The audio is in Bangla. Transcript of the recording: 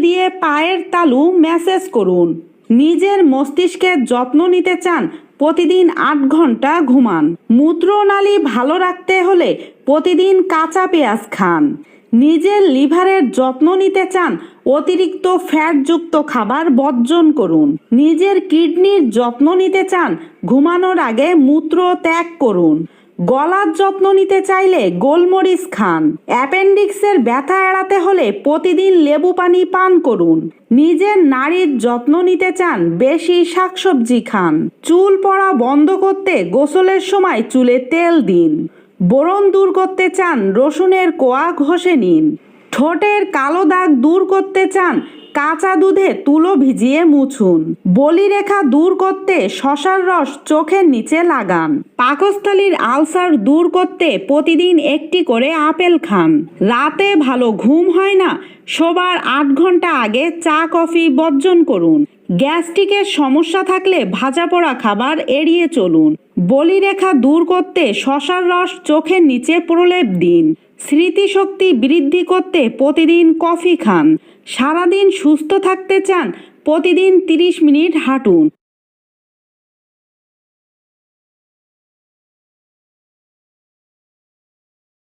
দিয়ে পায়ের তালু ম্যাসেজ করুন। নিজের মস্তিষ্কের যত্ন নিতে চান, প্রতিদিন 8 ঘন্টা ঘুমান। মূত্রনালী ভালো রাখতে হলে প্রতিদিন কাঁচা পেঁয়াজ খান। নিজের লিভারের যত্ন নিতে চান, অতিরিক্ত ফ্যাটযুক্ত খাবার বর্জন করুন। নিজের কিডনির যত্ন নিতে চান, ঘুমানোর আগে মূত্র ত্যাগ করুন। গলার যত্ন নিতে চাইলে গোলমরিচ খান। অ্যাপেন্ডিক্সের ব্যথা এড়াতে হলে প্রতিদিন লেবু পানি পান করুন। নিজের নারীর যত্ন নিতে চান, বেশি শাকসবজি খান। চুল পড়া বন্ধ করতে গোসলের সময় চুলে তেল দিন। ব্রণ দূর করতে চান, রসুনের কোয়া ঘষে নিন। ঠোঁটের কালো দাগ দূর করতে চান, কাঁচা দুধে তুলো ভিজিয়ে মুছুন। বলিরেখা দূর করতে শসার রস চোখের নিচে লাগান। পাকস্থলীর আলসার দূর করতে প্রতিদিন একটি করে আপেল খান। রাতে ভালো ঘুম হয় না, শোবার 8 ঘন্টা আগে চা কফি বর্জন করুন। গ্যাস্ট্রিকের সমস্যা থাকলে ভাজা পোড়া খাবার এড়িয়ে চলুন। বলিরেখা দূর করতে শসার রস চোখের নিচে প্রলেপ দিন। স্মৃতিশক্তি বৃদ্ধি করতে প্রতিদিন কফি খান। সারাদিন সুস্থ থাকতে চান, প্রতিদিন 30 মিনিট হাঁটুন।